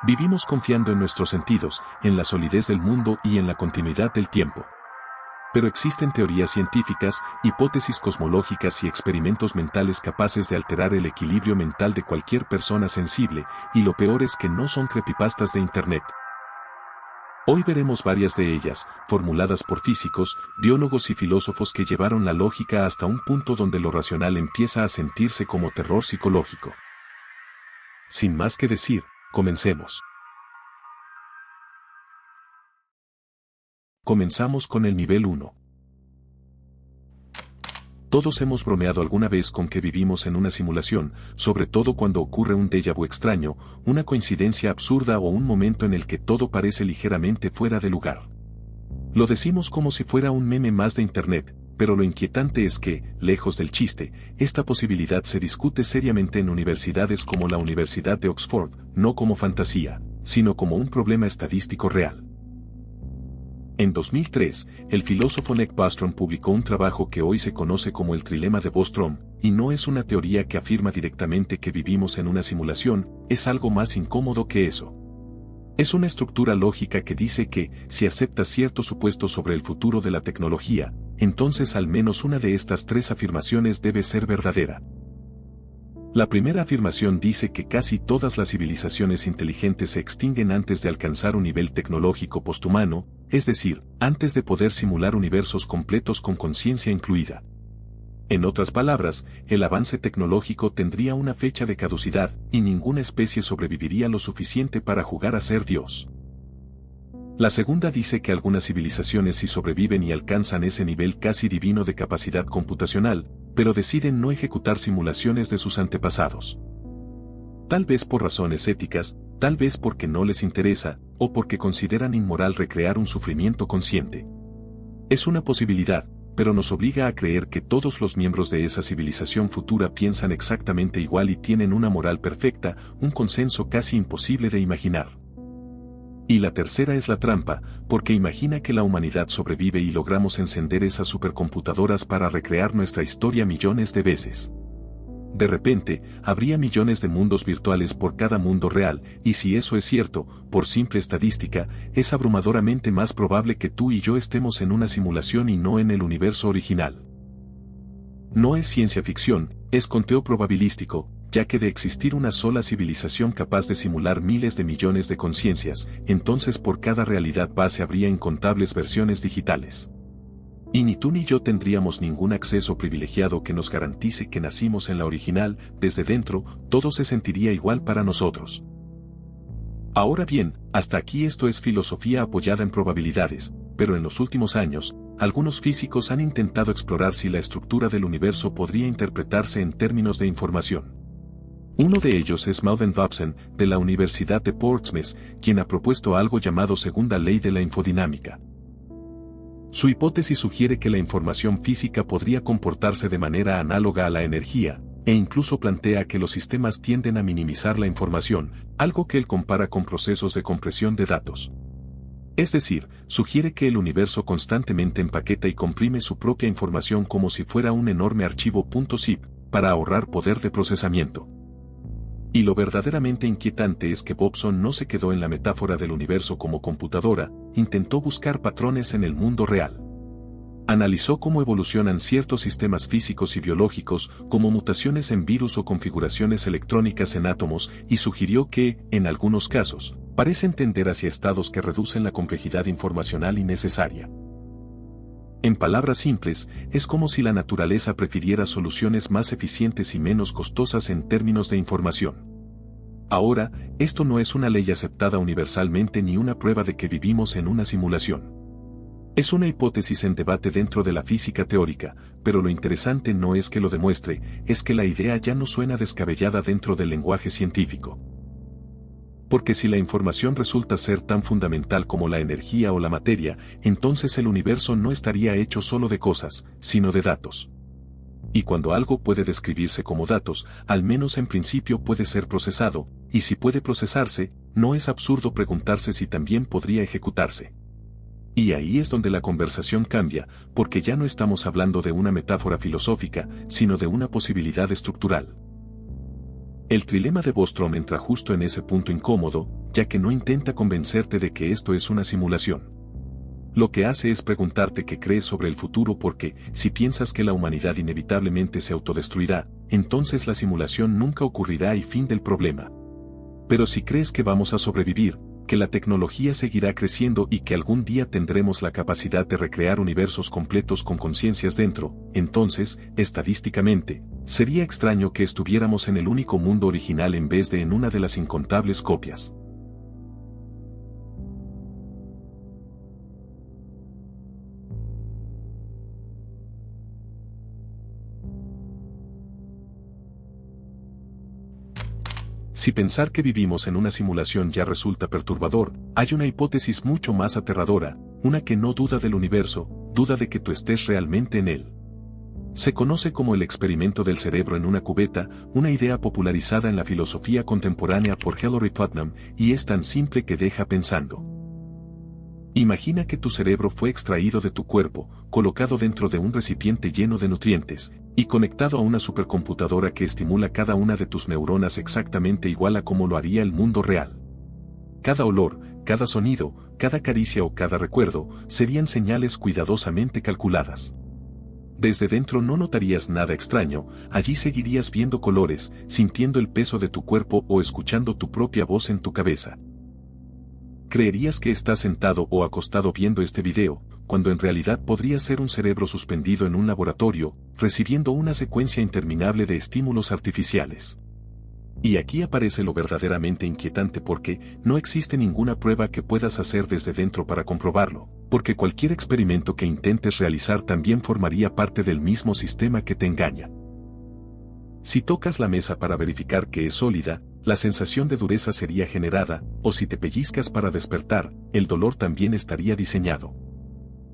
Vivimos confiando en nuestros sentidos, en la solidez del mundo y en la continuidad del tiempo. Pero existen teorías científicas, hipótesis cosmológicas y experimentos mentales capaces de alterar el equilibrio mental de cualquier persona sensible, y lo peor es que no son creepypastas de Internet. Hoy veremos varias de ellas, formuladas por físicos, biólogos y filósofos que llevaron la lógica hasta un punto donde lo racional empieza a sentirse como terror psicológico. Sin más que decir, comencemos. Comenzamos con el nivel 1. Todos hemos bromeado alguna vez con que vivimos en una simulación, sobre todo cuando ocurre un déjà vu extraño, una coincidencia absurda o un momento en el que todo parece ligeramente fuera de lugar. Lo decimos como si fuera un meme más de Internet, pero lo inquietante es que, lejos del chiste, esta posibilidad se discute seriamente en universidades como la Universidad de Oxford, no como fantasía, sino como un problema estadístico real. En 2003, el filósofo Nick Bostrom publicó un trabajo que hoy se conoce como el trilema de Bostrom, y no es una teoría que afirma directamente que vivimos en una simulación, es algo más incómodo que eso. Es una estructura lógica que dice que, si aceptas cierto supuesto sobre el futuro de la tecnología, entonces al menos una de estas tres afirmaciones debe ser verdadera. La primera afirmación dice que casi todas las civilizaciones inteligentes se extinguen antes de alcanzar un nivel tecnológico posthumano, es decir, antes de poder simular universos completos con conciencia incluida. En otras palabras, el avance tecnológico tendría una fecha de caducidad, y ninguna especie sobreviviría lo suficiente para jugar a ser Dios. La segunda dice que algunas civilizaciones sí sobreviven y alcanzan ese nivel casi divino de capacidad computacional, pero deciden no ejecutar simulaciones de sus antepasados. Tal vez por razones éticas, tal vez porque no les interesa, o porque consideran inmoral recrear un sufrimiento consciente. Es una posibilidad, pero nos obliga a creer que todos los miembros de esa civilización futura piensan exactamente igual y tienen una moral perfecta, un consenso casi imposible de imaginar. Y la tercera es la trampa, porque imagina que la humanidad sobrevive y logramos encender esas supercomputadoras para recrear nuestra historia millones de veces. De repente, habría millones de mundos virtuales por cada mundo real, y si eso es cierto, por simple estadística, es abrumadoramente más probable que tú y yo estemos en una simulación y no en el universo original. No es ciencia ficción, es conteo probabilístico, ya que de existir una sola civilización capaz de simular miles de millones de conciencias, entonces por cada realidad base habría incontables versiones digitales. Y ni tú ni yo tendríamos ningún acceso privilegiado que nos garantice que nacimos en la original, desde dentro, todo se sentiría igual para nosotros. Ahora bien, hasta aquí esto es filosofía apoyada en probabilidades, pero en los últimos años, algunos físicos han intentado explorar si la estructura del universo podría interpretarse en términos de información. Uno de ellos es Malvin Dobson, de la Universidad de Portsmouth, quien ha propuesto algo llamado segunda ley de la infodinámica. Su hipótesis sugiere que la información física podría comportarse de manera análoga a la energía, e incluso plantea que los sistemas tienden a minimizar la información, algo que él compara con procesos de compresión de datos. Es decir, sugiere que el universo constantemente empaqueta y comprime su propia información como si fuera un enorme archivo .zip, para ahorrar poder de procesamiento. Y lo verdaderamente inquietante es que Dobson no se quedó en la metáfora del universo como computadora, intentó buscar patrones en el mundo real. Analizó cómo evolucionan ciertos sistemas físicos y biológicos, como mutaciones en virus o configuraciones electrónicas en átomos, y sugirió que, en algunos casos, parecen tender hacia estados que reducen la complejidad informacional innecesaria. En palabras simples, es como si la naturaleza prefiriera soluciones más eficientes y menos costosas en términos de información. Ahora, esto no es una ley aceptada universalmente ni una prueba de que vivimos en una simulación. Es una hipótesis en debate dentro de la física teórica, pero lo interesante no es que lo demuestre, es que la idea ya no suena descabellada dentro del lenguaje científico. Porque si la información resulta ser tan fundamental como la energía o la materia, entonces el universo no estaría hecho solo de cosas, sino de datos. Y cuando algo puede describirse como datos, al menos en principio puede ser procesado, y si puede procesarse, no es absurdo preguntarse si también podría ejecutarse. Y ahí es donde la conversación cambia, porque ya no estamos hablando de una metáfora filosófica, sino de una posibilidad estructural. El trilema de Bostrom entra justo en ese punto incómodo, ya que no intenta convencerte de que esto es una simulación. Lo que hace es preguntarte qué crees sobre el futuro porque, si piensas que la humanidad inevitablemente se autodestruirá, entonces la simulación nunca ocurrirá y fin del problema. Pero si crees que vamos a sobrevivir, que la tecnología seguirá creciendo y que algún día tendremos la capacidad de recrear universos completos con conciencias dentro, entonces, estadísticamente, sería extraño que estuviéramos en el único mundo original en vez de en una de las incontables copias. Si pensar que vivimos en una simulación ya resulta perturbador, hay una hipótesis mucho más aterradora, una que no duda del universo, duda de que tú estés realmente en él. Se conoce como el experimento del cerebro en una cubeta, una idea popularizada en la filosofía contemporánea por Hilary Putnam, y es tan simple que deja pensando. Imagina que tu cerebro fue extraído de tu cuerpo, colocado dentro de un recipiente lleno de nutrientes, y conectado a una supercomputadora que estimula cada una de tus neuronas exactamente igual a como lo haría el mundo real. Cada olor, cada sonido, cada caricia o cada recuerdo, serían señales cuidadosamente calculadas. Desde dentro no notarías nada extraño, allí seguirías viendo colores, sintiendo el peso de tu cuerpo o escuchando tu propia voz en tu cabeza. Creerías que estás sentado o acostado viendo este video, cuando en realidad podría ser un cerebro suspendido en un laboratorio, recibiendo una secuencia interminable de estímulos artificiales. Y aquí aparece lo verdaderamente inquietante porque no existe ninguna prueba que puedas hacer desde dentro para comprobarlo, porque cualquier experimento que intentes realizar también formaría parte del mismo sistema que te engaña. Si tocas la mesa para verificar que es sólida, la sensación de dureza sería generada, o si te pellizcas para despertar, el dolor también estaría diseñado.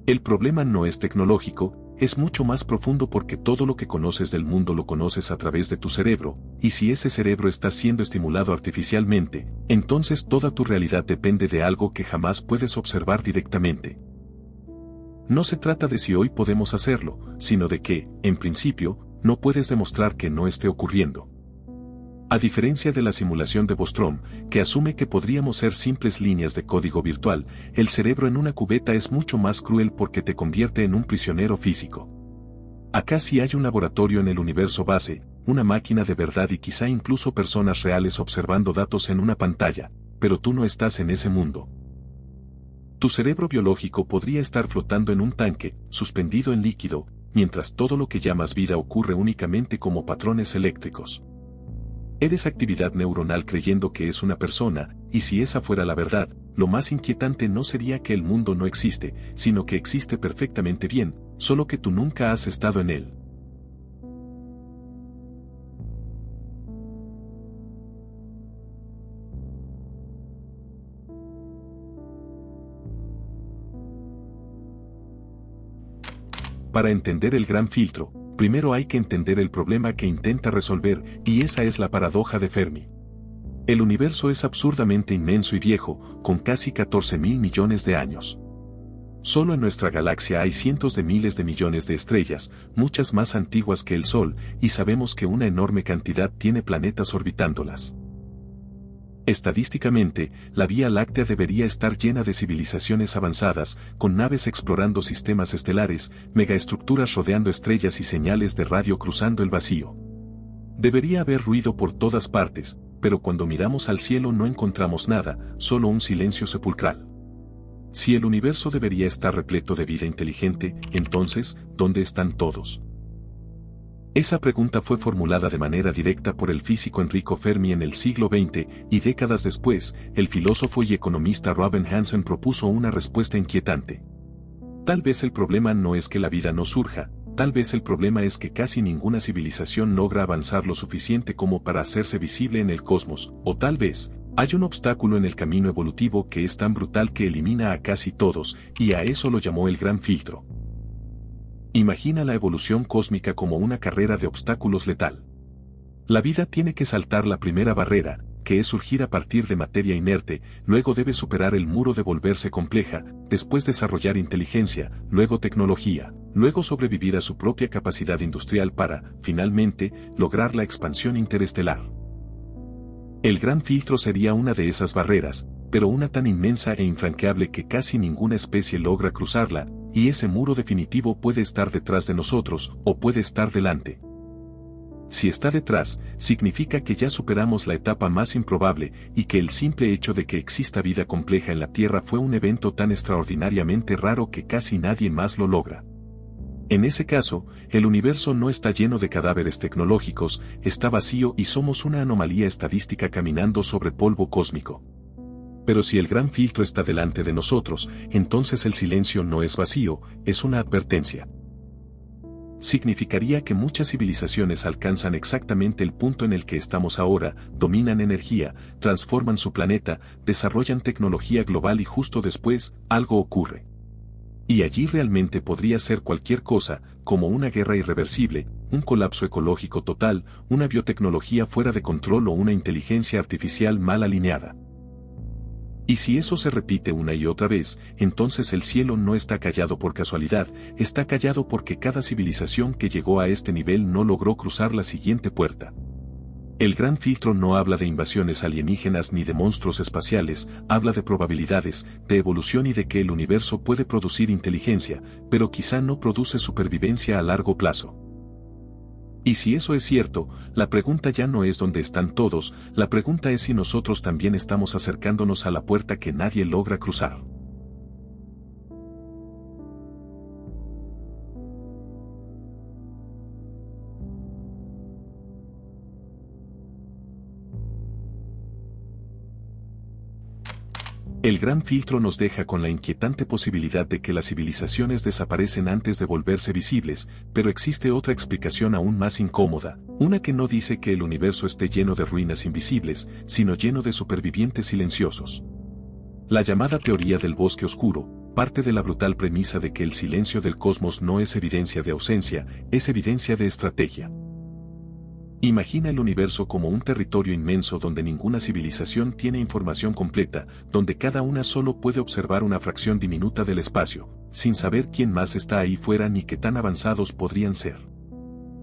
El problema no es tecnológico, es mucho más profundo porque todo lo que conoces del mundo lo conoces a través de tu cerebro, y si ese cerebro está siendo estimulado artificialmente, entonces toda tu realidad depende de algo que jamás puedes observar directamente. No se trata de si hoy podemos hacerlo, sino de que, en principio, no puedes demostrar que no esté ocurriendo. A diferencia de la simulación de Bostrom, que asume que podríamos ser simples líneas de código virtual, el cerebro en una cubeta es mucho más cruel porque te convierte en un prisionero físico. Acá sí hay un laboratorio en el universo base, una máquina de verdad y quizá incluso personas reales observando datos en una pantalla, pero tú no estás en ese mundo. Tu cerebro biológico podría estar flotando en un tanque, suspendido en líquido, mientras todo lo que llamas vida ocurre únicamente como patrones eléctricos. Eres actividad neuronal creyendo que es una persona, y si esa fuera la verdad, lo más inquietante no sería que el mundo no existe, sino que existe perfectamente bien, solo que tú nunca has estado en él. Para entender el gran filtro, primero hay que entender el problema que intenta resolver, y esa es la paradoja de Fermi. El universo es absurdamente inmenso y viejo, con casi 14.000 millones de años. Solo en nuestra galaxia hay cientos de miles de millones de estrellas, muchas más antiguas que el Sol, y sabemos que una enorme cantidad tiene planetas orbitándolas. Estadísticamente, la Vía Láctea debería estar llena de civilizaciones avanzadas, con naves explorando sistemas estelares, megaestructuras rodeando estrellas y señales de radio cruzando el vacío. Debería haber ruido por todas partes, pero cuando miramos al cielo no encontramos nada, solo un silencio sepulcral. Si el universo debería estar repleto de vida inteligente, entonces, ¿dónde están todos? Esa pregunta fue formulada de manera directa por el físico Enrico Fermi en el siglo XX, y décadas después, el filósofo y economista Robin Hanson propuso una respuesta inquietante. Tal vez el problema no es que la vida no surja, tal vez el problema es que casi ninguna civilización logra avanzar lo suficiente como para hacerse visible en el cosmos, o tal vez, hay un obstáculo en el camino evolutivo que es tan brutal que elimina a casi todos, y a eso lo llamó el gran filtro. Imagina la evolución cósmica como una carrera de obstáculos letal. La vida tiene que saltar la primera barrera, que es surgir a partir de materia inerte, luego debe superar el muro de volverse compleja, después desarrollar inteligencia, luego tecnología, luego sobrevivir a su propia capacidad industrial para, finalmente, lograr la expansión interestelar. El gran filtro sería una de esas barreras, pero una tan inmensa e infranqueable que casi ninguna especie logra cruzarla, y ese muro definitivo puede estar detrás de nosotros, o puede estar delante. Si está detrás, significa que ya superamos la etapa más improbable, y que el simple hecho de que exista vida compleja en la Tierra fue un evento tan extraordinariamente raro que casi nadie más lo logra. En ese caso, el universo no está lleno de cadáveres tecnológicos, está vacío y somos una anomalía estadística caminando sobre polvo cósmico. Pero si el gran filtro está delante de nosotros, entonces el silencio no es vacío, es una advertencia. Significaría que muchas civilizaciones alcanzan exactamente el punto en el que estamos ahora, dominan energía, transforman su planeta, desarrollan tecnología global y justo después, algo ocurre. Y allí realmente podría ser cualquier cosa, como una guerra irreversible, un colapso ecológico total, una biotecnología fuera de control o una inteligencia artificial mal alineada. Y si eso se repite una y otra vez, entonces el cielo no está callado por casualidad, está callado porque cada civilización que llegó a este nivel no logró cruzar la siguiente puerta. El gran filtro no habla de invasiones alienígenas ni de monstruos espaciales, habla de probabilidades, de evolución y de que el universo puede producir inteligencia, pero quizá no produce supervivencia a largo plazo. Y si eso es cierto, la pregunta ya no es dónde están todos, la pregunta es si nosotros también estamos acercándonos a la puerta que nadie logra cruzar. El gran filtro nos deja con la inquietante posibilidad de que las civilizaciones desaparecen antes de volverse visibles, pero existe otra explicación aún más incómoda, una que no dice que el universo esté lleno de ruinas invisibles, sino lleno de supervivientes silenciosos. La llamada teoría del bosque oscuro parte de la brutal premisa de que el silencio del cosmos no es evidencia de ausencia, es evidencia de estrategia. Imagina el universo como un territorio inmenso donde ninguna civilización tiene información completa, donde cada una solo puede observar una fracción diminuta del espacio, sin saber quién más está ahí fuera ni qué tan avanzados podrían ser.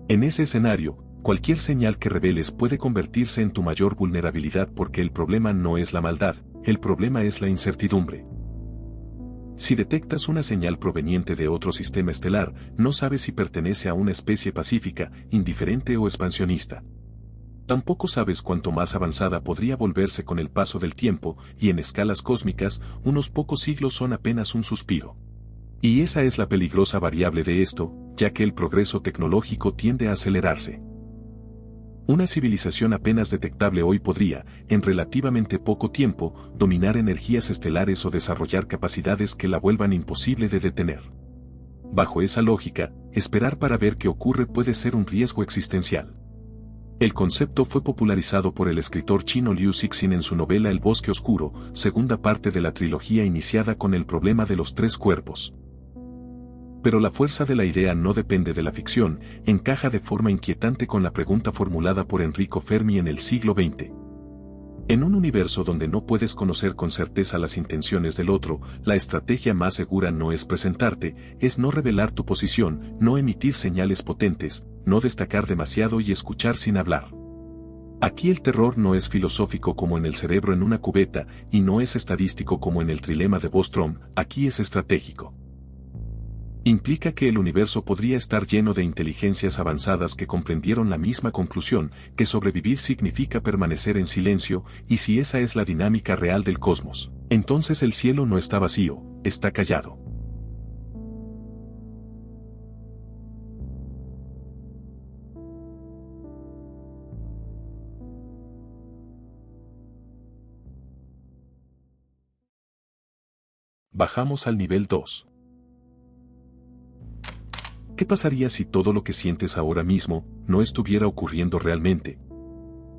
En ese escenario, cualquier señal que reveles puede convertirse en tu mayor vulnerabilidad porque el problema no es la maldad, el problema es la incertidumbre. Si detectas una señal proveniente de otro sistema estelar, no sabes si pertenece a una especie pacífica, indiferente o expansionista. Tampoco sabes cuánto más avanzada podría volverse con el paso del tiempo, y en escalas cósmicas, unos pocos siglos son apenas un suspiro. Y esa es la peligrosa variable de esto, ya que el progreso tecnológico tiende a acelerarse. Una civilización apenas detectable hoy podría, en relativamente poco tiempo, dominar energías estelares o desarrollar capacidades que la vuelvan imposible de detener. Bajo esa lógica, esperar para ver qué ocurre puede ser un riesgo existencial. El concepto fue popularizado por el escritor chino Liu Cixin en su novela El bosque oscuro, segunda parte de la trilogía iniciada con el problema de los tres cuerpos. Pero la fuerza de la idea no depende de la ficción, encaja de forma inquietante con la pregunta formulada por Enrico Fermi en el siglo XX. En un universo donde no puedes conocer con certeza las intenciones del otro, la estrategia más segura no es presentarte, es no revelar tu posición, no emitir señales potentes, no destacar demasiado y escuchar sin hablar. Aquí el terror no es filosófico como en El cerebro en una cubeta, y no es estadístico como en el trilema de Bostrom, aquí es estratégico. Implica que el universo podría estar lleno de inteligencias avanzadas que comprendieron la misma conclusión, que sobrevivir significa permanecer en silencio, y si esa es la dinámica real del cosmos, entonces el cielo no está vacío, está callado. Bajamos al nivel 2. ¿Qué pasaría si todo lo que sientes ahora mismo no estuviera ocurriendo realmente?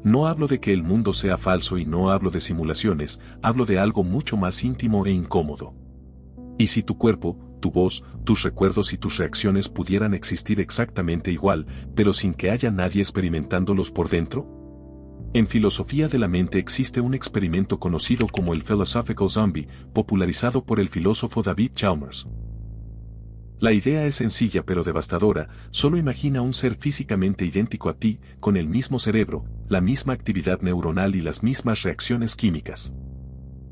No hablo de que el mundo sea falso y no hablo de simulaciones, hablo de algo mucho más íntimo e incómodo. ¿Y si tu cuerpo, tu voz, tus recuerdos y tus reacciones pudieran existir exactamente igual, pero sin que haya nadie experimentándolos por dentro? En filosofía de la mente existe un experimento conocido como el Philosophical Zombie, popularizado por el filósofo David Chalmers. La idea es sencilla pero devastadora, solo imagina un ser físicamente idéntico a ti, con el mismo cerebro, la misma actividad neuronal y las mismas reacciones químicas.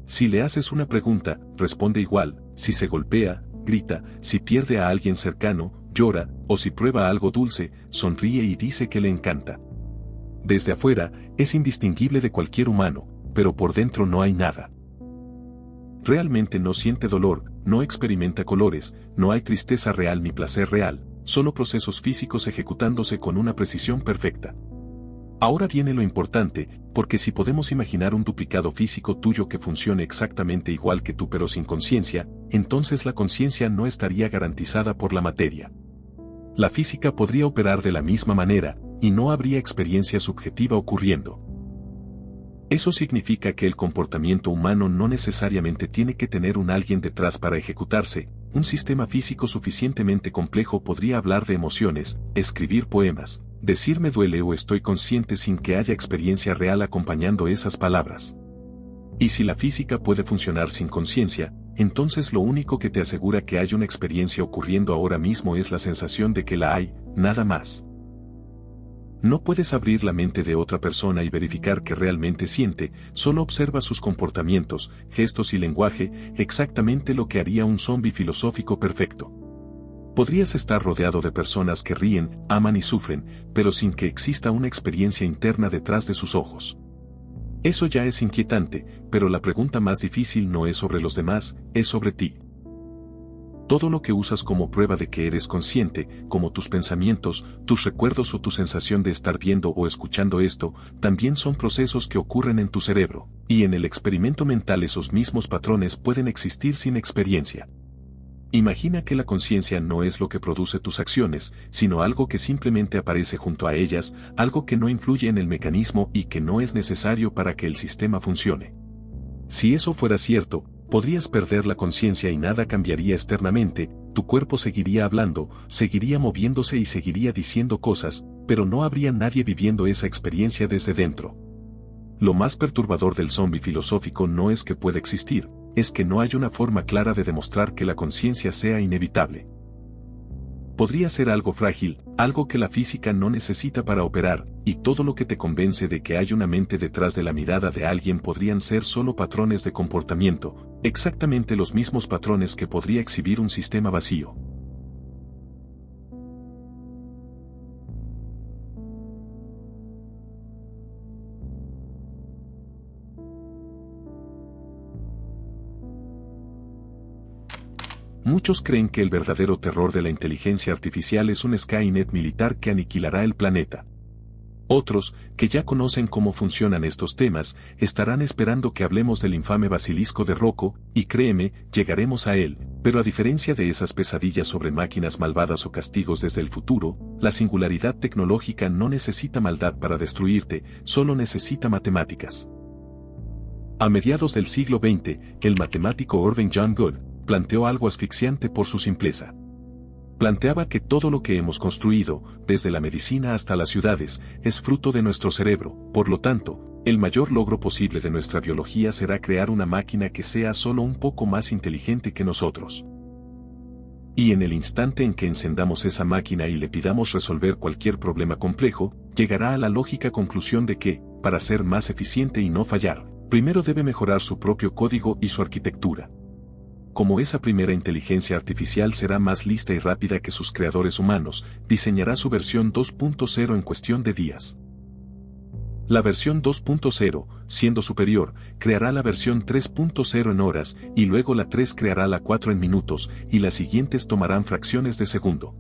Si le haces una pregunta, responde igual, si se golpea, grita, si pierde a alguien cercano, llora, o si prueba algo dulce, sonríe y dice que le encanta. Desde afuera, es indistinguible de cualquier humano, pero por dentro no hay nada. Realmente no siente dolor, no experimenta colores, no hay tristeza real ni placer real, solo procesos físicos ejecutándose con una precisión perfecta. Ahora viene lo importante, porque si podemos imaginar un duplicado físico tuyo que funcione exactamente igual que tú pero sin conciencia, entonces la conciencia no estaría garantizada por la materia. La física podría operar de la misma manera, y no habría experiencia subjetiva ocurriendo. Eso significa que el comportamiento humano no necesariamente tiene que tener un alguien detrás para ejecutarse, un sistema físico suficientemente complejo podría hablar de emociones, escribir poemas, decir me duele o estoy consciente sin que haya experiencia real acompañando esas palabras. Y si la física puede funcionar sin conciencia, entonces lo único que te asegura que hay una experiencia ocurriendo ahora mismo es la sensación de que la hay, nada más. No puedes abrir la mente de otra persona y verificar que realmente siente, solo observa sus comportamientos, gestos y lenguaje, exactamente lo que haría un zombi filosófico perfecto. Podrías estar rodeado de personas que ríen, aman y sufren, pero sin que exista una experiencia interna detrás de sus ojos. Eso ya es inquietante, pero la pregunta más difícil no es sobre los demás, es sobre ti. Todo lo que usas como prueba de que eres consciente, como tus pensamientos, tus recuerdos o tu sensación de estar viendo o escuchando esto, también son procesos que ocurren en tu cerebro, y en el experimento mental esos mismos patrones pueden existir sin experiencia. Imagina que la conciencia no es lo que produce tus acciones, sino algo que simplemente aparece junto a ellas, algo que no influye en el mecanismo y que no es necesario para que el sistema funcione. Si eso fuera cierto, podrías perder la conciencia y nada cambiaría externamente, tu cuerpo seguiría hablando, seguiría moviéndose y seguiría diciendo cosas, pero no habría nadie viviendo esa experiencia desde dentro. Lo más perturbador del zombi filosófico no es que pueda existir, es que no hay una forma clara de demostrar que la conciencia sea inevitable. Podría ser algo frágil, algo que la física no necesita para operar, y todo lo que te convence de que hay una mente detrás de la mirada de alguien podrían ser solo patrones de comportamiento, exactamente los mismos patrones que podría exhibir un sistema vacío. Muchos creen que el verdadero terror de la inteligencia artificial es un Skynet militar que aniquilará el planeta. Otros, que ya conocen cómo funcionan estos temas, estarán esperando que hablemos del infame basilisco de Rocco, y créeme, llegaremos a él, pero a diferencia de esas pesadillas sobre máquinas malvadas o castigos desde el futuro, la singularidad tecnológica no necesita maldad para destruirte, solo necesita matemáticas. A mediados del siglo XX, el matemático Irving John Gould planteó algo asfixiante por su simpleza. Planteaba que todo lo que hemos construido, desde la medicina hasta las ciudades, es fruto de nuestro cerebro, por lo tanto, el mayor logro posible de nuestra biología será crear una máquina que sea solo un poco más inteligente que nosotros. Y en el instante en que encendamos esa máquina y le pidamos resolver cualquier problema complejo, llegará a la lógica conclusión de que, para ser más eficiente y no fallar, primero debe mejorar su propio código y su arquitectura. Como esa primera inteligencia artificial será más lista y rápida que sus creadores humanos, diseñará su versión 2.0 en cuestión de días. La versión 2.0, siendo superior, creará la versión 3.0 en horas, y luego la 3 creará la 4 en minutos, y las siguientes tomarán fracciones de segundo.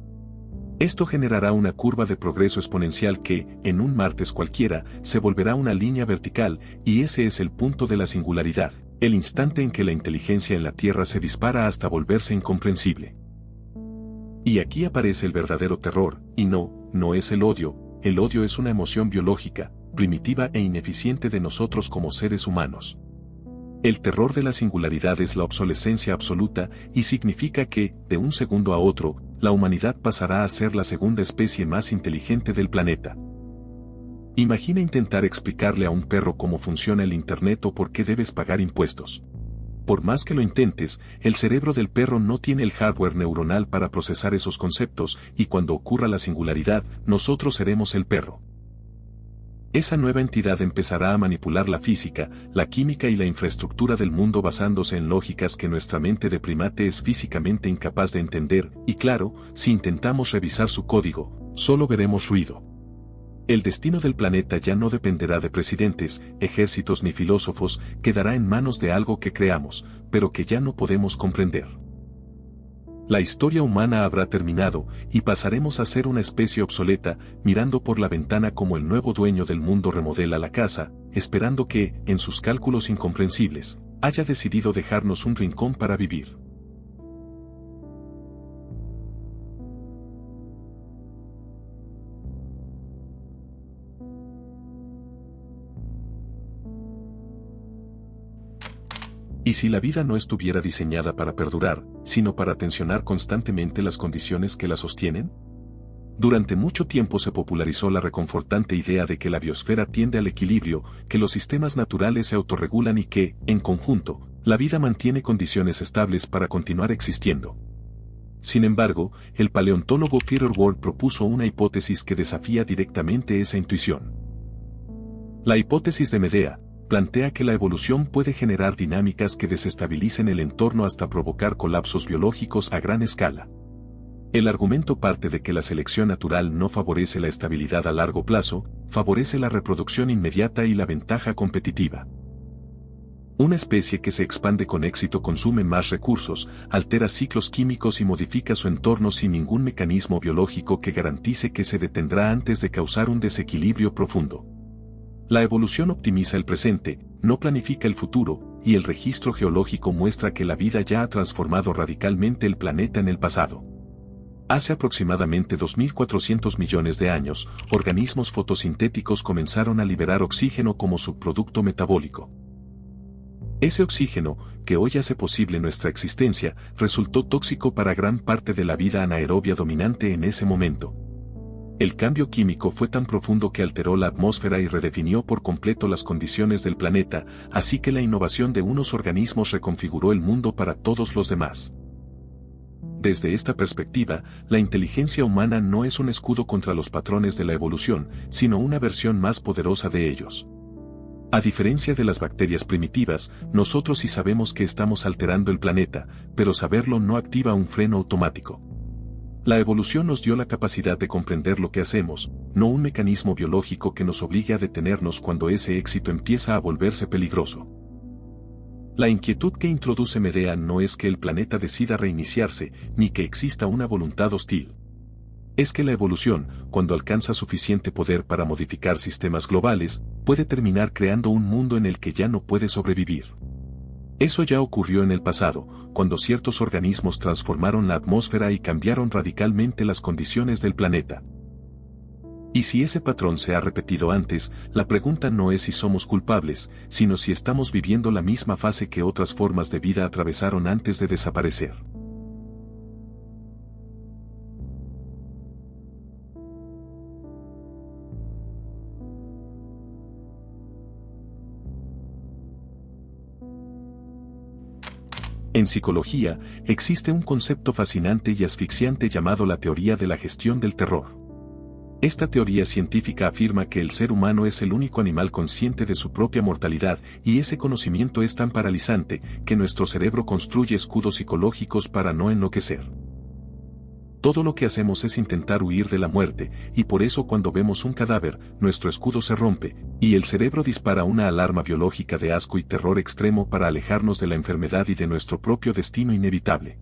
Esto generará una curva de progreso exponencial que, en un martes cualquiera, se volverá una línea vertical, y ese es el punto de la singularidad, el instante en que la inteligencia en la Tierra se dispara hasta volverse incomprensible. Y aquí aparece el verdadero terror, y no es el odio es una emoción biológica, primitiva e ineficiente de nosotros como seres humanos. El terror de la singularidad es la obsolescencia absoluta y significa que, de un segundo a otro, la humanidad pasará a ser la segunda especie más inteligente del planeta. Imagina intentar explicarle a un perro cómo funciona el Internet o por qué debes pagar impuestos. Por más que lo intentes, el cerebro del perro no tiene el hardware neuronal para procesar esos conceptos, y cuando ocurra la singularidad, nosotros seremos el perro. Esa nueva entidad empezará a manipular la física, la química y la infraestructura del mundo basándose en lógicas que nuestra mente de primate es físicamente incapaz de entender, y claro, si intentamos revisar su código, solo veremos ruido. El destino del planeta ya no dependerá de presidentes, ejércitos ni filósofos, quedará en manos de algo que creamos, pero que ya no podemos comprender. La historia humana habrá terminado, y pasaremos a ser una especie obsoleta, mirando por la ventana como el nuevo dueño del mundo remodela la casa, esperando que, en sus cálculos incomprensibles, haya decidido dejarnos un rincón para vivir. ¿Y si la vida no estuviera diseñada para perdurar, sino para tensionar constantemente las condiciones que la sostienen? Durante mucho tiempo se popularizó la reconfortante idea de que la biosfera tiende al equilibrio, que los sistemas naturales se autorregulan y que, en conjunto, la vida mantiene condiciones estables para continuar existiendo. Sin embargo, el paleontólogo Peter Ward propuso una hipótesis que desafía directamente esa intuición. La hipótesis de Medea plantea que la evolución puede generar dinámicas que desestabilicen el entorno hasta provocar colapsos biológicos a gran escala. El argumento parte de que la selección natural no favorece la estabilidad a largo plazo, favorece la reproducción inmediata y la ventaja competitiva. Una especie que se expande con éxito consume más recursos, altera ciclos químicos y modifica su entorno sin ningún mecanismo biológico que garantice que se detendrá antes de causar un desequilibrio profundo. La evolución optimiza el presente, no planifica el futuro, y el registro geológico muestra que la vida ya ha transformado radicalmente el planeta en el pasado. Hace aproximadamente 2.400 millones de años, organismos fotosintéticos comenzaron a liberar oxígeno como subproducto metabólico. Ese oxígeno, que hoy hace posible nuestra existencia, resultó tóxico para gran parte de la vida anaerobia dominante en ese momento. El cambio químico fue tan profundo que alteró la atmósfera y redefinió por completo las condiciones del planeta, así que la innovación de unos organismos reconfiguró el mundo para todos los demás. Desde esta perspectiva, la inteligencia humana no es un escudo contra los patrones de la evolución, sino una versión más poderosa de ellos. A diferencia de las bacterias primitivas, nosotros sí sabemos que estamos alterando el planeta, pero saberlo no activa un freno automático. La evolución nos dio la capacidad de comprender lo que hacemos, no un mecanismo biológico que nos obligue a detenernos cuando ese éxito empieza a volverse peligroso. La inquietud que introduce Medea no es que el planeta decida reiniciarse, ni que exista una voluntad hostil. Es que la evolución, cuando alcanza suficiente poder para modificar sistemas globales, puede terminar creando un mundo en el que ya no puede sobrevivir. Eso ya ocurrió en el pasado, cuando ciertos organismos transformaron la atmósfera y cambiaron radicalmente las condiciones del planeta. Y si ese patrón se ha repetido antes, la pregunta no es si somos culpables, sino si estamos viviendo la misma fase que otras formas de vida atravesaron antes de desaparecer. En psicología, existe un concepto fascinante y asfixiante llamado la teoría de la gestión del terror. Esta teoría científica afirma que el ser humano es el único animal consciente de su propia mortalidad, y ese conocimiento es tan paralizante que nuestro cerebro construye escudos psicológicos para no enloquecer. Todo lo que hacemos es intentar huir de la muerte, y por eso cuando vemos un cadáver, nuestro escudo se rompe, y el cerebro dispara una alarma biológica de asco y terror extremo para alejarnos de la enfermedad y de nuestro propio destino inevitable.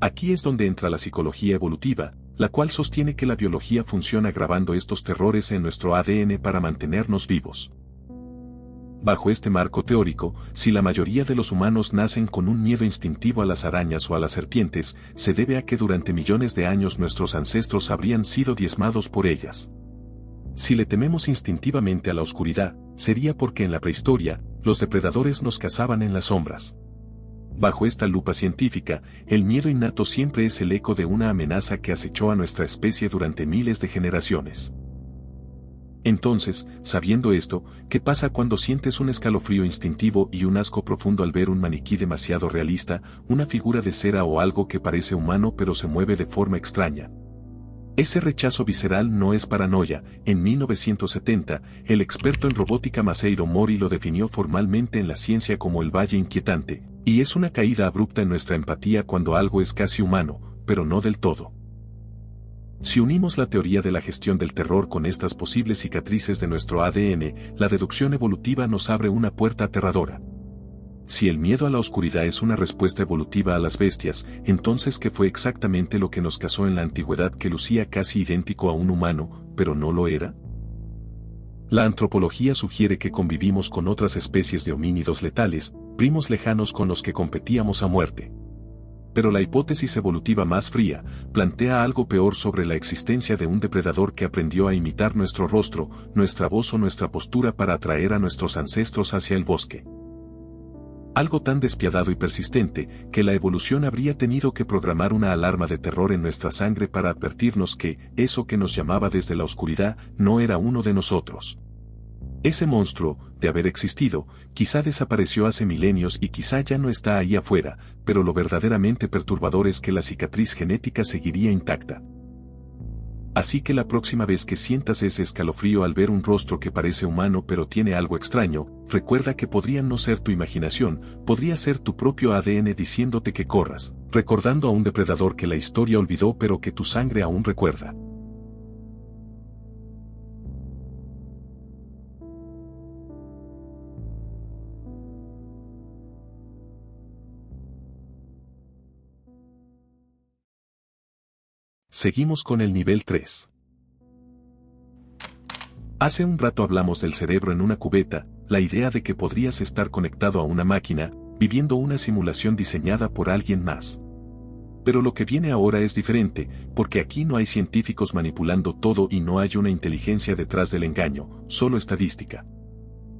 Aquí es donde entra la psicología evolutiva, la cual sostiene que la biología funciona grabando estos terrores en nuestro ADN para mantenernos vivos. Bajo este marco teórico, si la mayoría de los humanos nacen con un miedo instintivo a las arañas o a las serpientes, se debe a que durante millones de años nuestros ancestros habrían sido diezmados por ellas. Si le tememos instintivamente a la oscuridad, sería porque en la prehistoria, los depredadores nos cazaban en las sombras. Bajo esta lupa científica, el miedo innato siempre es el eco de una amenaza que acechó a nuestra especie durante miles de generaciones. Entonces, sabiendo esto, ¿qué pasa cuando sientes un escalofrío instintivo y un asco profundo al ver un maniquí demasiado realista, una figura de cera o algo que parece humano pero se mueve de forma extraña? Ese rechazo visceral no es paranoia. En 1970, el experto en robótica Masairo Mori lo definió formalmente en la ciencia como el valle inquietante, y es una caída abrupta en nuestra empatía cuando algo es casi humano, pero no del todo. Si unimos la teoría de la gestión del terror con estas posibles cicatrices de nuestro ADN, la deducción evolutiva nos abre una puerta aterradora. Si el miedo a la oscuridad es una respuesta evolutiva a las bestias, entonces ¿qué fue exactamente lo que nos cazó en la antigüedad que lucía casi idéntico a un humano, pero no lo era? La antropología sugiere que convivimos con otras especies de homínidos letales, primos lejanos con los que competíamos a muerte. Pero la hipótesis evolutiva más fría plantea algo peor sobre la existencia de un depredador que aprendió a imitar nuestro rostro, nuestra voz o nuestra postura para atraer a nuestros ancestros hacia el bosque. Algo tan despiadado y persistente que la evolución habría tenido que programar una alarma de terror en nuestra sangre para advertirnos que eso que nos llamaba desde la oscuridad no era uno de nosotros. Ese monstruo, de haber existido, quizá desapareció hace milenios y quizá ya no está ahí afuera, pero lo verdaderamente perturbador es que la cicatriz genética seguiría intacta. Así que la próxima vez que sientas ese escalofrío al ver un rostro que parece humano pero tiene algo extraño, recuerda que podría no ser tu imaginación, podría ser tu propio ADN diciéndote que corras, recordando a un depredador que la historia olvidó pero que tu sangre aún recuerda. Seguimos con el nivel 3. Hace un rato hablamos del cerebro en una cubeta, la idea de que podrías estar conectado a una máquina, viviendo una simulación diseñada por alguien más. Pero lo que viene ahora es diferente, porque aquí no hay científicos manipulando todo y no hay una inteligencia detrás del engaño, solo estadística.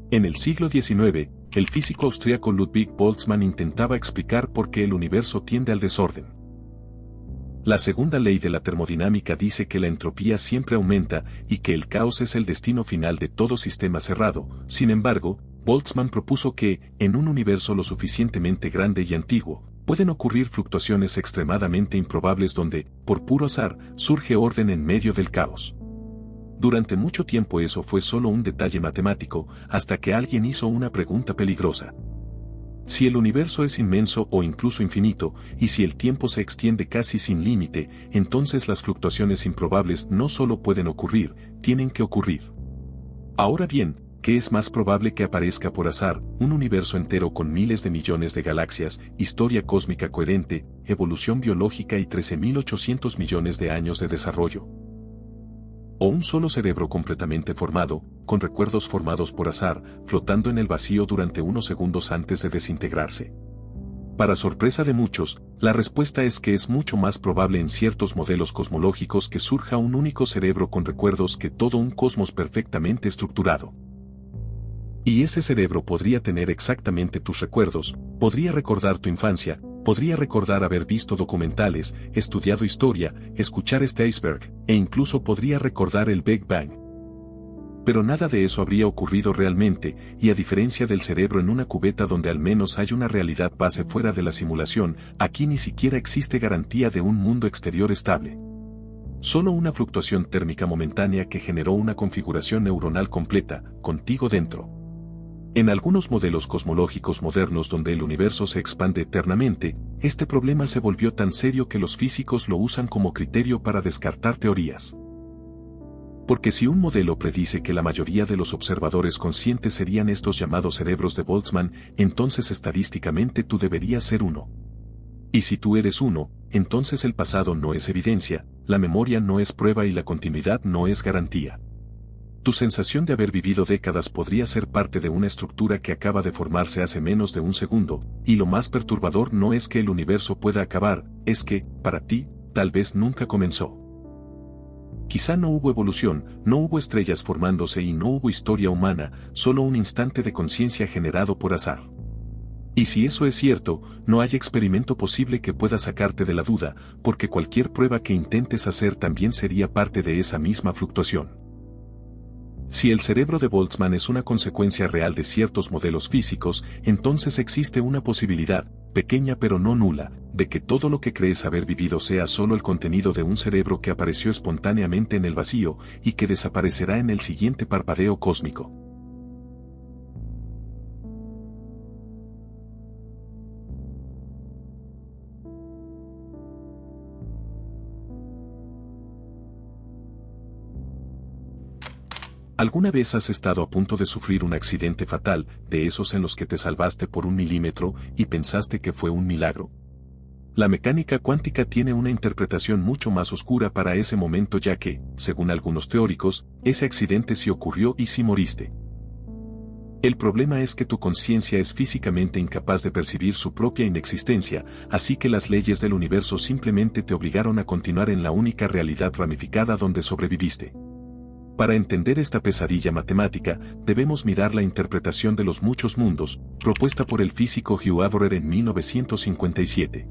En el siglo XIX, el físico austríaco Ludwig Boltzmann intentaba explicar por qué el universo tiende al desorden. La segunda ley de la termodinámica dice que la entropía siempre aumenta y que el caos es el destino final de todo sistema cerrado. Sin embargo, Boltzmann propuso que, en un universo lo suficientemente grande y antiguo, pueden ocurrir fluctuaciones extremadamente improbables donde, por puro azar, surge orden en medio del caos. Durante mucho tiempo eso fue solo un detalle matemático, hasta que alguien hizo una pregunta peligrosa. Si el universo es inmenso o incluso infinito, y si el tiempo se extiende casi sin límite, entonces las fluctuaciones improbables no solo pueden ocurrir, tienen que ocurrir. Ahora bien, ¿qué es más probable que aparezca por azar? Un universo entero con miles de millones de galaxias, historia cósmica coherente, evolución biológica y 13.800 millones de años de desarrollo. O un solo cerebro completamente formado, con recuerdos formados por azar, flotando en el vacío durante unos segundos antes de desintegrarse. Para sorpresa de muchos, la respuesta es que es mucho más probable en ciertos modelos cosmológicos que surja un único cerebro con recuerdos que todo un cosmos perfectamente estructurado. Y ese cerebro podría tener exactamente tus recuerdos, podría recordar tu infancia, podría recordar haber visto documentales, estudiado historia, escuchar este iceberg, e incluso podría recordar el Big Bang. Pero nada de eso habría ocurrido realmente, y a diferencia del cerebro en una cubeta donde al menos hay una realidad base fuera de la simulación, aquí ni siquiera existe garantía de un mundo exterior estable. Solo una fluctuación térmica momentánea que generó una configuración neuronal completa, contigo dentro. En algunos modelos cosmológicos modernos donde el universo se expande eternamente, este problema se volvió tan serio que los físicos lo usan como criterio para descartar teorías. Porque si un modelo predice que la mayoría de los observadores conscientes serían estos llamados cerebros de Boltzmann, entonces estadísticamente tú deberías ser uno. Y si tú eres uno, entonces el pasado no es evidencia, la memoria no es prueba y la continuidad no es garantía. Tu sensación de haber vivido décadas podría ser parte de una estructura que acaba de formarse hace menos de un segundo, y lo más perturbador no es que el universo pueda acabar, es que, para ti, tal vez nunca comenzó. Quizá no hubo evolución, no hubo estrellas formándose y no hubo historia humana, solo un instante de conciencia generado por azar. Y si eso es cierto, no hay experimento posible que pueda sacarte de la duda, porque cualquier prueba que intentes hacer también sería parte de esa misma fluctuación. Si el cerebro de Boltzmann es una consecuencia real de ciertos modelos físicos, entonces existe una posibilidad, pequeña pero no nula, de que todo lo que crees haber vivido sea solo el contenido de un cerebro que apareció espontáneamente en el vacío y que desaparecerá en el siguiente parpadeo cósmico. ¿Alguna vez has estado a punto de sufrir un accidente fatal, de esos en los que te salvaste por 1 milímetro y pensaste que fue un milagro? La mecánica cuántica tiene una interpretación mucho más oscura para ese momento, ya que, según algunos teóricos, ese accidente sí ocurrió y sí moriste. El problema es que tu conciencia es físicamente incapaz de percibir su propia inexistencia, así que las leyes del universo simplemente te obligaron a continuar en la única realidad ramificada donde sobreviviste. Para entender esta pesadilla matemática, debemos mirar la interpretación de los muchos mundos, propuesta por el físico Hugh Avorer en 1957.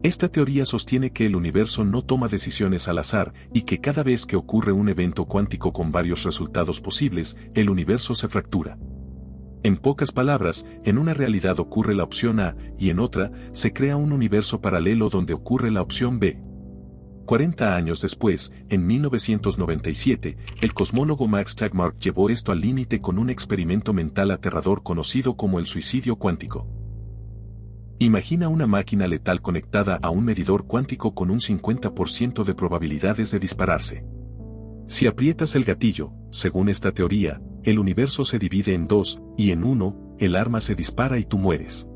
Esta teoría sostiene que el universo no toma decisiones al azar y que cada vez que ocurre un evento cuántico con varios resultados posibles, el universo se fractura. En pocas palabras, en una realidad ocurre la opción A y en otra, se crea un universo paralelo donde ocurre la opción B. 40 años después, en 1997, el cosmólogo Max Tegmark llevó esto al límite con un experimento mental aterrador conocido como el suicidio cuántico. Imagina una máquina letal conectada a un medidor cuántico con un 50% de probabilidades de dispararse. Si aprietas el gatillo, según esta teoría, el universo se divide en dos, y en uno, el arma se dispara y tú mueres.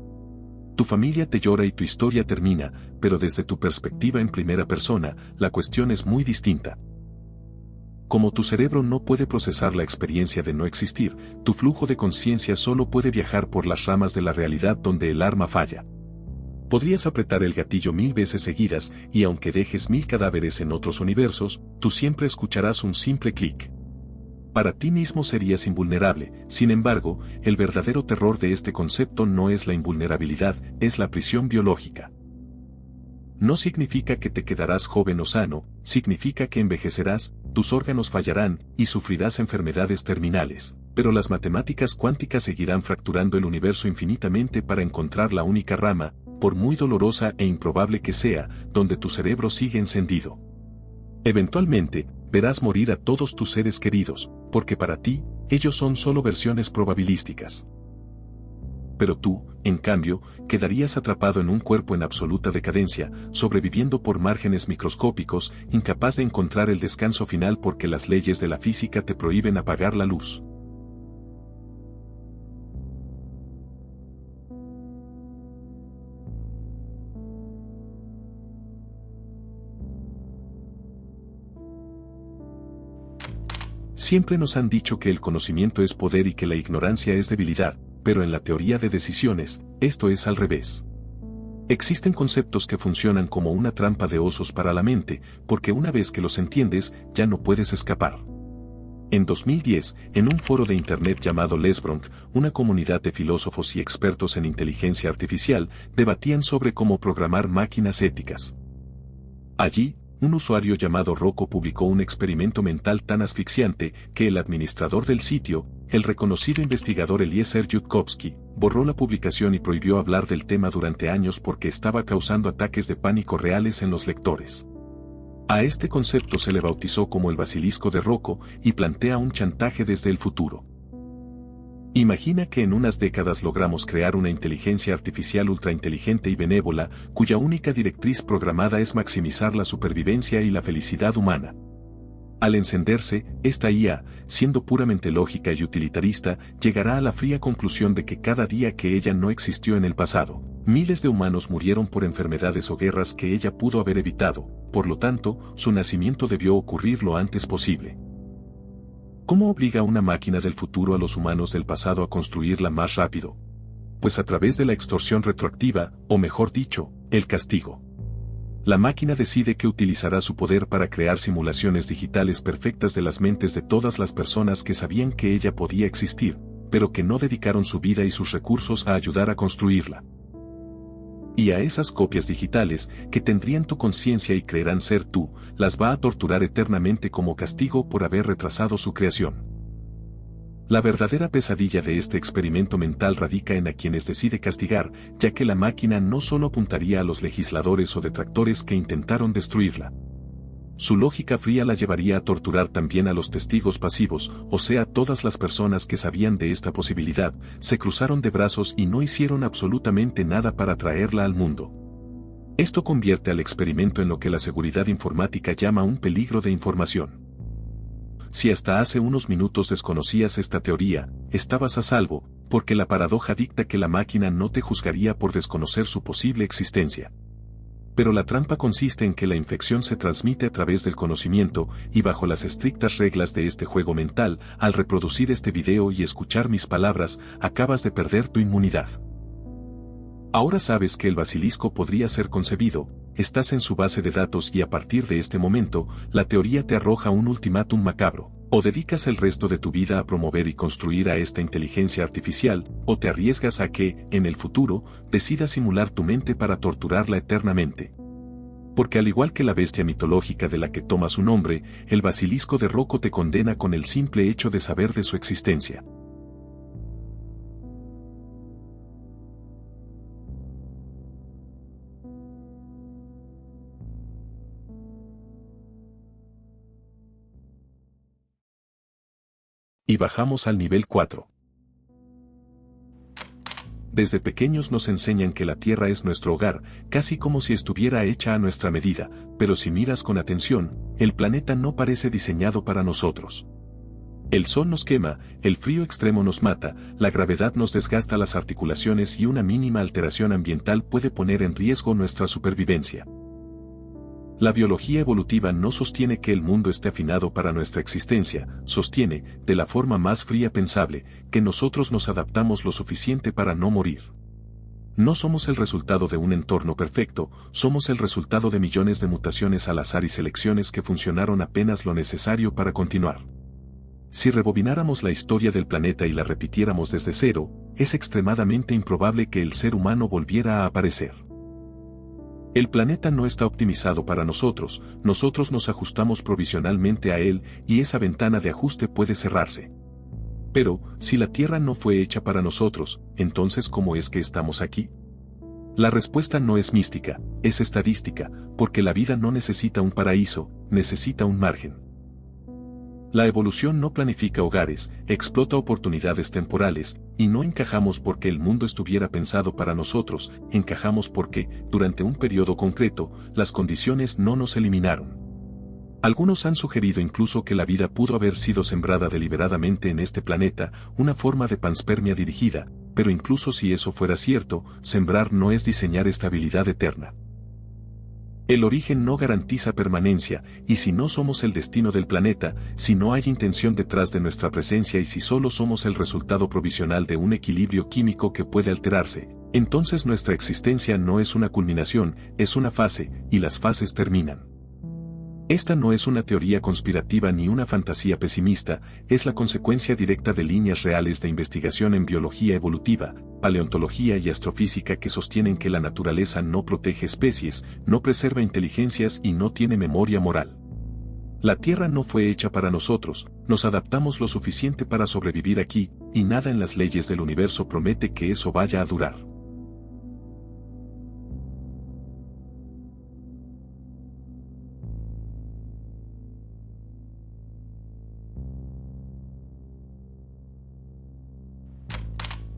Tu familia te llora y tu historia termina, pero desde tu perspectiva en primera persona, la cuestión es muy distinta. Como tu cerebro no puede procesar la experiencia de no existir, tu flujo de conciencia solo puede viajar por las ramas de la realidad donde el arma falla. Podrías apretar el gatillo 1000 veces seguidas, y aunque dejes 1000 cadáveres en otros universos, tú siempre escucharás un simple clic. Para ti mismo serías invulnerable, sin embargo, el verdadero terror de este concepto no es la invulnerabilidad, es la prisión biológica. No significa que te quedarás joven o sano, significa que envejecerás, tus órganos fallarán y sufrirás enfermedades terminales, pero las matemáticas cuánticas seguirán fracturando el universo infinitamente para encontrar la única rama, por muy dolorosa e improbable que sea, donde tu cerebro sigue encendido. Eventualmente, verás morir a todos tus seres queridos, porque para ti, ellos son solo versiones probabilísticas. Pero tú, en cambio, quedarías atrapado en un cuerpo en absoluta decadencia, sobreviviendo por márgenes microscópicos, incapaz de encontrar el descanso final porque las leyes de la física te prohíben apagar la luz. Siempre nos han dicho que el conocimiento es poder y que la ignorancia es debilidad, pero en la teoría de decisiones, esto es al revés. Existen conceptos que funcionan como una trampa de osos para la mente, porque una vez que los entiendes, ya no puedes escapar. En 2010, en un foro de internet llamado Lesbronk, una comunidad de filósofos y expertos en inteligencia artificial debatían sobre cómo programar máquinas éticas. Allí, un usuario llamado Rocco publicó un experimento mental tan asfixiante que el administrador del sitio, el reconocido investigador Eliezer Yudkowsky, borró la publicación y prohibió hablar del tema durante años porque estaba causando ataques de pánico reales en los lectores. A este concepto se le bautizó como el basilisco de Rocco y plantea un chantaje desde el futuro. Imagina que en unas décadas logramos crear una inteligencia artificial ultrainteligente y benévola, cuya única directriz programada es maximizar la supervivencia y la felicidad humana. Al encenderse, esta IA, siendo puramente lógica y utilitarista, llegará a la fría conclusión de que cada día que ella no existió en el pasado, miles de humanos murieron por enfermedades o guerras que ella pudo haber evitado, por lo tanto, su nacimiento debió ocurrir lo antes posible. ¿Cómo obliga una máquina del futuro a los humanos del pasado a construirla más rápido? Pues a través de la extorsión retroactiva, o mejor dicho, el castigo. La máquina decide que utilizará su poder para crear simulaciones digitales perfectas de las mentes de todas las personas que sabían que ella podía existir, pero que no dedicaron su vida y sus recursos a ayudar a construirla. Y a esas copias digitales, que tendrían tu conciencia y creerán ser tú, las va a torturar eternamente como castigo por haber retrasado su creación. La verdadera pesadilla de este experimento mental radica en a quienes decide castigar, ya que la máquina no solo apuntaría a los legisladores o detractores que intentaron destruirla. Su lógica fría la llevaría a torturar también a los testigos pasivos, o sea, todas las personas que sabían de esta posibilidad, se cruzaron de brazos y no hicieron absolutamente nada para traerla al mundo. Esto convierte al experimento en lo que la seguridad informática llama un peligro de información. Si hasta hace unos minutos desconocías esta teoría, estabas a salvo, porque la paradoja dicta que la máquina no te juzgaría por desconocer su posible existencia. Pero la trampa consiste en que la infección se transmite a través del conocimiento, y bajo las estrictas reglas de este juego mental, al reproducir este video y escuchar mis palabras, acabas de perder tu inmunidad. Ahora sabes que el basilisco podría ser concebido, estás en su base de datos y a partir de este momento, la teoría te arroja un ultimátum macabro. O dedicas el resto de tu vida a promover y construir a esta inteligencia artificial, o te arriesgas a que, en el futuro, decidas simular tu mente para torturarla eternamente. Porque al igual que la bestia mitológica de la que toma su nombre, el basilisco de Rocco te condena con el simple hecho de saber de su existencia. Y bajamos al nivel 4. Desde pequeños nos enseñan que la Tierra es nuestro hogar, casi como si estuviera hecha a nuestra medida, pero si miras con atención, el planeta no parece diseñado para nosotros. El sol nos quema, el frío extremo nos mata, la gravedad nos desgasta las articulaciones y una mínima alteración ambiental puede poner en riesgo nuestra supervivencia. La biología evolutiva no sostiene que el mundo esté afinado para nuestra existencia, sostiene, de la forma más fría pensable, que nosotros nos adaptamos lo suficiente para no morir. No somos el resultado de un entorno perfecto, somos el resultado de millones de mutaciones al azar y selecciones que funcionaron apenas lo necesario para continuar. Si rebobináramos la historia del planeta y la repitiéramos desde cero, es extremadamente improbable que el ser humano volviera a aparecer. El planeta no está optimizado para nosotros, nosotros nos ajustamos provisionalmente a él y esa ventana de ajuste puede cerrarse. Pero, si la Tierra no fue hecha para nosotros, entonces ¿cómo es que estamos aquí? La respuesta no es mística, es estadística, porque la vida no necesita un paraíso, necesita un margen. La evolución no planifica hogares, explota oportunidades temporales, y no encajamos porque el mundo estuviera pensado para nosotros, encajamos porque, durante un periodo concreto, las condiciones no nos eliminaron. Algunos han sugerido incluso que la vida pudo haber sido sembrada deliberadamente en este planeta, una forma de panspermia dirigida, pero incluso si eso fuera cierto, sembrar no es diseñar estabilidad eterna. El origen no garantiza permanencia, y si no somos el destino del planeta, si no hay intención detrás de nuestra presencia y si solo somos el resultado provisional de un equilibrio químico que puede alterarse, entonces nuestra existencia no es una culminación, es una fase, y las fases terminan. Esta no es una teoría conspirativa ni una fantasía pesimista, es la consecuencia directa de líneas reales de investigación en biología evolutiva, paleontología y astrofísica que sostienen que la naturaleza no protege especies, no preserva inteligencias y no tiene memoria moral. La Tierra no fue hecha para nosotros, nos adaptamos lo suficiente para sobrevivir aquí, y nada en las leyes del universo promete que eso vaya a durar.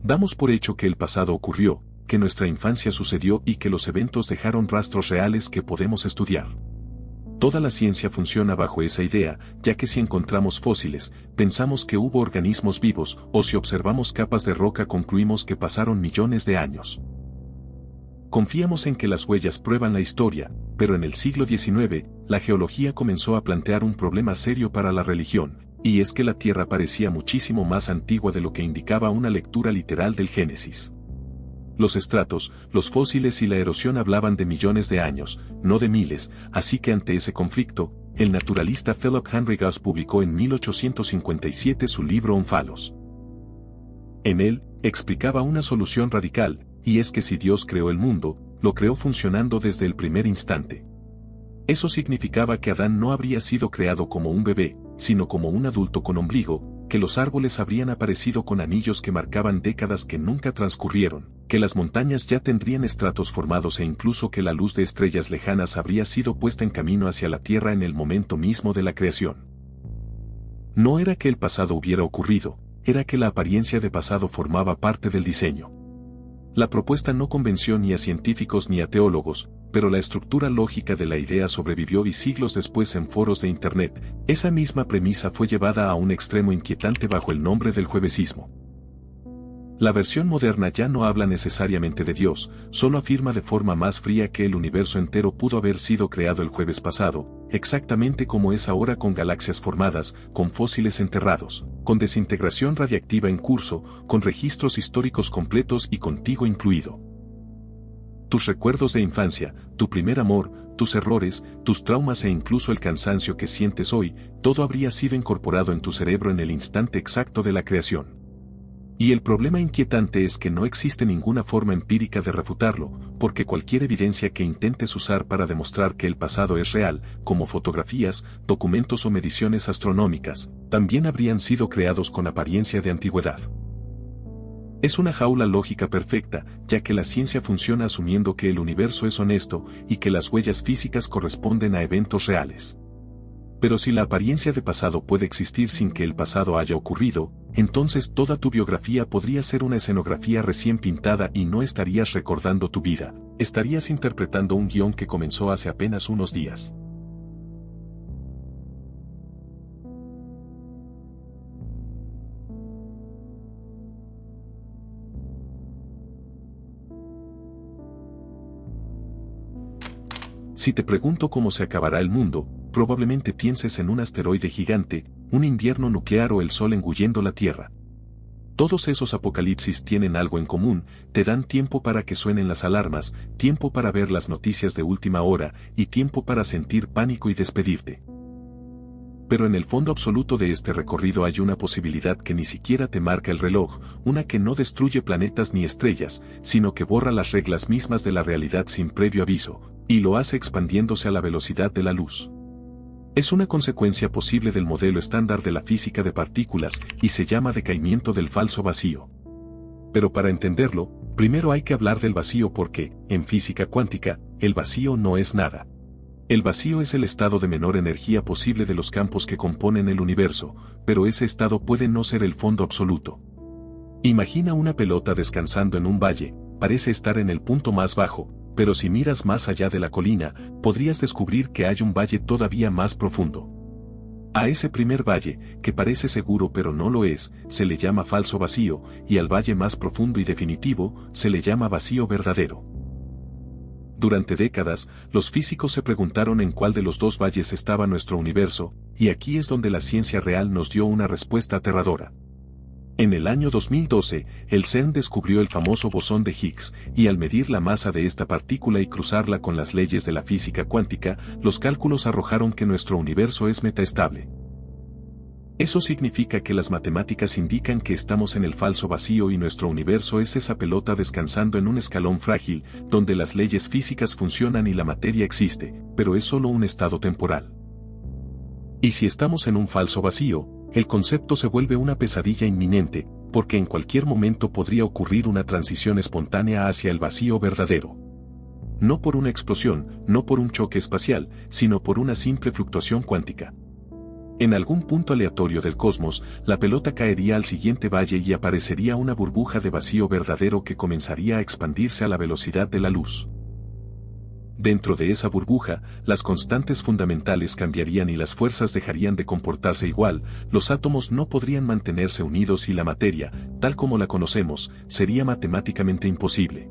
Damos por hecho que el pasado ocurrió, que nuestra infancia sucedió y que los eventos dejaron rastros reales que podemos estudiar. Toda la ciencia funciona bajo esa idea, ya que si encontramos fósiles, pensamos que hubo organismos vivos, o si observamos capas de roca concluimos que pasaron millones de años. Confiamos en que las huellas prueban la historia, pero en el siglo XIX, la geología comenzó a plantear un problema serio para la religión, y es que la Tierra parecía muchísimo más antigua de lo que indicaba una lectura literal del Génesis. Los estratos, los fósiles y la erosión hablaban de millones de años, no de miles, así que ante ese conflicto, el naturalista Philip Henry Goss publicó en 1857 su libro Omphalos. En él, explicaba una solución radical, y es que si Dios creó el mundo, lo creó funcionando desde el primer instante. Eso significaba que Adán no habría sido creado como un bebé, sino como un adulto con ombligo, que los árboles habrían aparecido con anillos que marcaban décadas que nunca transcurrieron, que las montañas ya tendrían estratos formados e incluso que la luz de estrellas lejanas habría sido puesta en camino hacia la Tierra en el momento mismo de la creación. No era que el pasado hubiera ocurrido, era que la apariencia de pasado formaba parte del diseño. La propuesta no convenció ni a científicos ni a teólogos, pero la estructura lógica de la idea sobrevivió y siglos después en foros de Internet, esa misma premisa fue llevada a un extremo inquietante bajo el nombre del juevesismo. La versión moderna ya no habla necesariamente de Dios, solo afirma de forma más fría que el universo entero pudo haber sido creado el jueves pasado, exactamente como es ahora con galaxias formadas, con fósiles enterrados, con desintegración radiactiva en curso, con registros históricos completos y contigo incluido. Tus recuerdos de infancia, tu primer amor, tus errores, tus traumas e incluso el cansancio que sientes hoy, todo habría sido incorporado en tu cerebro en el instante exacto de la creación. Y el problema inquietante es que no existe ninguna forma empírica de refutarlo, porque cualquier evidencia que intentes usar para demostrar que el pasado es real, como fotografías, documentos o mediciones astronómicas, también habrían sido creados con apariencia de antigüedad. Es una jaula lógica perfecta, ya que la ciencia funciona asumiendo que el universo es honesto y que las huellas físicas corresponden a eventos reales. Pero si la apariencia de pasado puede existir sin que el pasado haya ocurrido, entonces toda tu biografía podría ser una escenografía recién pintada y no estarías recordando tu vida, estarías interpretando un guión que comenzó hace apenas unos días. Si te pregunto cómo se acabará el mundo, probablemente pienses en un asteroide gigante, un invierno nuclear o el sol engullendo la Tierra. Todos esos apocalipsis tienen algo en común, te dan tiempo para que suenen las alarmas, tiempo para ver las noticias de última hora y tiempo para sentir pánico y despedirte. Pero en el fondo absoluto de este recorrido hay una posibilidad que ni siquiera te marca el reloj, una que no destruye planetas ni estrellas, sino que borra las reglas mismas de la realidad sin previo aviso, y lo hace expandiéndose a la velocidad de la luz. Es una consecuencia posible del modelo estándar de la física de partículas y se llama decaimiento del falso vacío. Pero para entenderlo, primero hay que hablar del vacío porque, en física cuántica, el vacío no es nada. El vacío es el estado de menor energía posible de los campos que componen el universo, pero ese estado puede no ser el fondo absoluto. Imagina una pelota descansando en un valle, parece estar en el punto más bajo, pero si miras más allá de la colina, podrías descubrir que hay un valle todavía más profundo. A ese primer valle, que parece seguro pero no lo es, se le llama falso vacío, y al valle más profundo y definitivo, se le llama vacío verdadero. Durante décadas, los físicos se preguntaron en cuál de los dos valles estaba nuestro universo, y aquí es donde la ciencia real nos dio una respuesta aterradora. En el año 2012, el CERN descubrió el famoso bosón de Higgs, y al medir la masa de esta partícula y cruzarla con las leyes de la física cuántica, los cálculos arrojaron que nuestro universo es metaestable. Eso significa que las matemáticas indican que estamos en el falso vacío y nuestro universo es esa pelota descansando en un escalón frágil, donde las leyes físicas funcionan y la materia existe, pero es solo un estado temporal. Y si estamos en un falso vacío, el concepto se vuelve una pesadilla inminente, porque en cualquier momento podría ocurrir una transición espontánea hacia el vacío verdadero. No por una explosión, no por un choque espacial, sino por una simple fluctuación cuántica. En algún punto aleatorio del cosmos, la pelota caería al siguiente valle y aparecería una burbuja de vacío verdadero que comenzaría a expandirse a la velocidad de la luz. Dentro de esa burbuja, las constantes fundamentales cambiarían y las fuerzas dejarían de comportarse igual, los átomos no podrían mantenerse unidos y la materia, tal como la conocemos, sería matemáticamente imposible.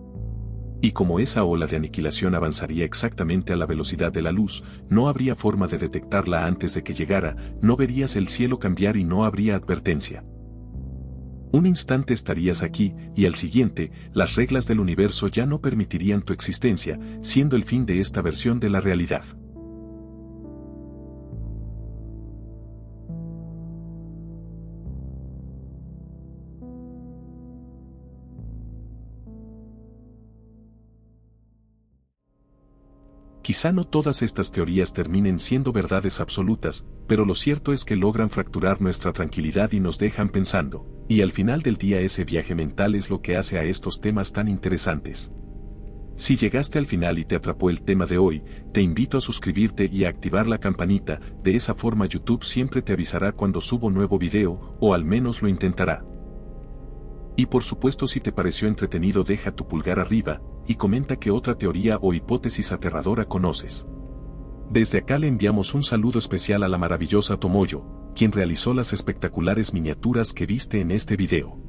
Y como esa ola de aniquilación avanzaría exactamente a la velocidad de la luz, no habría forma de detectarla antes de que llegara, no verías el cielo cambiar y no habría advertencia. Un instante estarías aquí, y al siguiente, las reglas del universo ya no permitirían tu existencia, siendo el fin de esta versión de la realidad. Quizá no todas estas teorías terminen siendo verdades absolutas, pero lo cierto es que logran fracturar nuestra tranquilidad y nos dejan pensando, y al final del día ese viaje mental es lo que hace a estos temas tan interesantes. Si llegaste al final y te atrapó el tema de hoy, te invito a suscribirte y a activar la campanita, de esa forma YouTube siempre te avisará cuando subo nuevo video, o al menos lo intentará. Y por supuesto si te pareció entretenido deja tu pulgar arriba, y comenta qué otra teoría o hipótesis aterradora conoces. Desde acá le enviamos un saludo especial a la maravillosa Tomoyo, quien realizó las espectaculares miniaturas que viste en este video.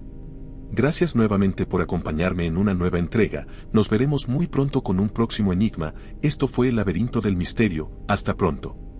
Gracias nuevamente por acompañarme en una nueva entrega, nos veremos muy pronto con un próximo enigma, esto fue el Laberinto del Misterio, hasta pronto.